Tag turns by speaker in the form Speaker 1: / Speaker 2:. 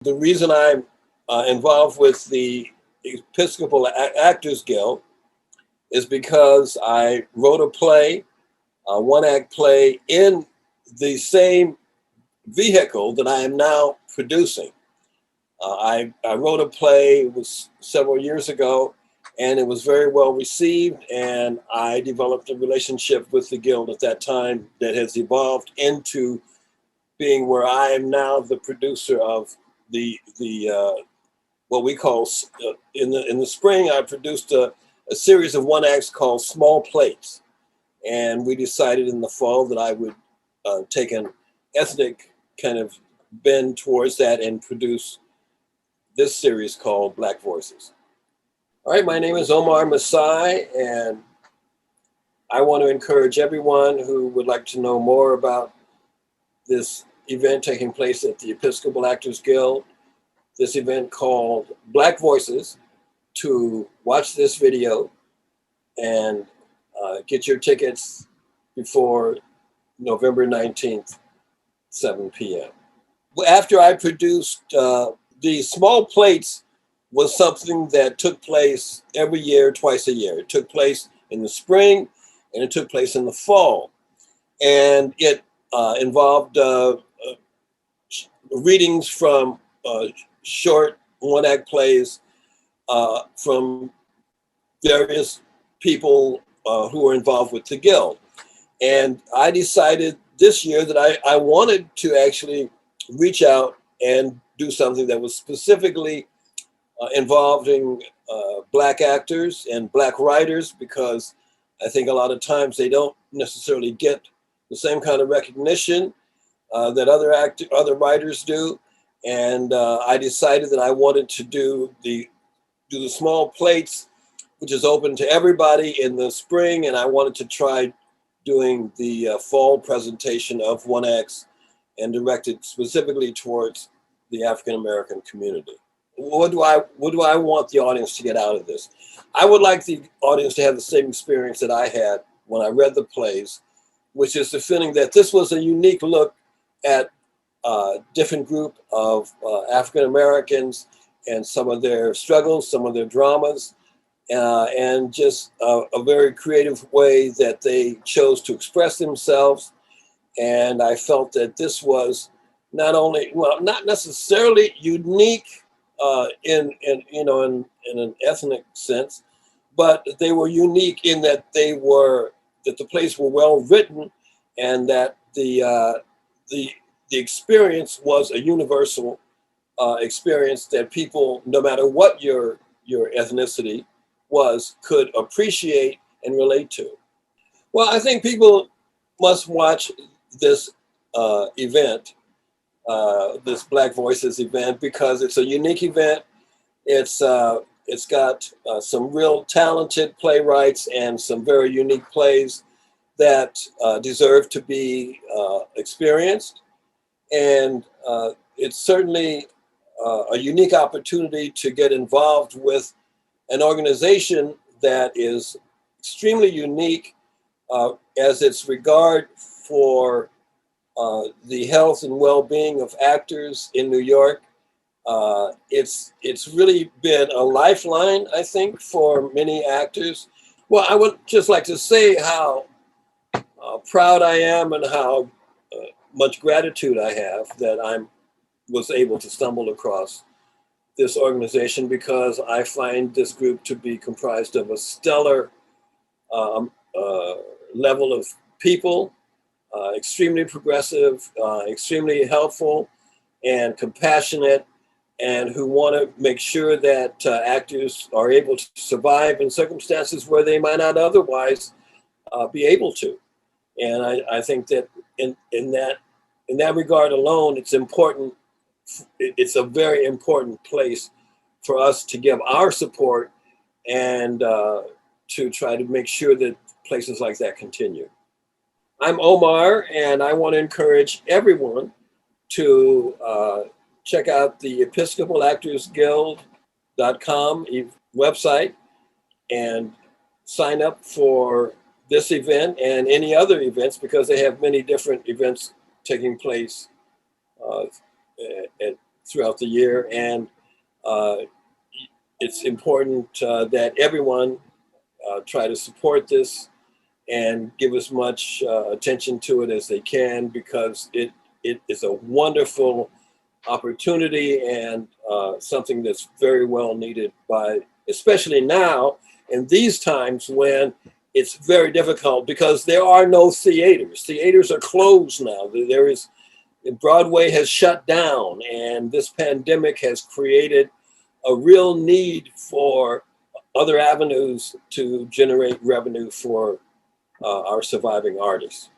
Speaker 1: The reason I'm involved with the Episcopal Actors Guild is because I wrote a play, a one-act play, in the same vehicle that I am now producing. I wrote a play, it was several years ago, and it was very well received, and I developed a relationship with the Guild at that time that has evolved into being where I am now the producer of the what we call, in the spring, I produced a series of one acts called Small Plates. And we decided in the fall that I would take an ethnic kind of bend towards that and produce this series called Black Voices. All right, my name is Omar M'Sai, and I want to encourage everyone who would like to know more about this event taking place at the Episcopal Actors Guild, this event called Black Voices, to watch this video and get your tickets before November 19th, 7 p.m. After I produced the Small Plates was something that took place every year, twice a year. It took place in the spring and it took place in the fall. And it involved readings from short one-act plays from various people who were involved with the Guild. And I decided this year that I wanted to actually reach out and do something that was specifically involving Black actors and Black writers, because I think a lot of times they don't necessarily get the same kind of recognition that other writers do. And I decided that I wanted to do the Small Plates, which is open to everybody, in the spring, and I wanted to try doing the fall presentation of one acts and directed specifically towards the African American community. What do I want the audience to get out of this? I would like the audience to have the same experience that I had when I read the plays, which is the feeling that this was a unique look at a different group of African Americans and some of their struggles, some of their dramas, and just a very creative way that they chose to express themselves. And I felt that this was not only, well, not necessarily unique in an ethnic sense, but they were unique in that the plays were well written, and that the experience was a universal experience that people, no matter what your ethnicity was, could appreciate and relate to. Well, I think people must watch this event, this Black Voices event, because it's a unique event. It's got some real talented playwrights and some very unique plays that deserve to be experienced. And it's certainly a unique opportunity to get involved with an organization that is extremely unique as its regard for the health and well-being of actors in New York. It's really been a lifeline, I think, for many actors. Well, I would just like to say how proud I am and how much gratitude I have that I was able to stumble across this organization, because I find this group to be comprised of a stellar level of people, extremely progressive, extremely helpful and compassionate, and who want to make sure that actors are able to survive in circumstances where they might not otherwise be able to. And I think that in that regard alone, it's important. It's a very important place for us to give our support and to try to make sure that places like that continue. I'm Omar, and I want to encourage everyone to check out the Episcopal Actors Guild.com website and sign up for this event and any other events, because they have many different events taking place throughout the year. And it's important that everyone try to support this and give as much attention to it as they can, because it is a wonderful opportunity and something that's very well needed by, especially now in these times when it's very difficult because there are no theaters. Theaters are closed now. Broadway has shut down, and this pandemic has created a real need for other avenues to generate revenue for our surviving artists.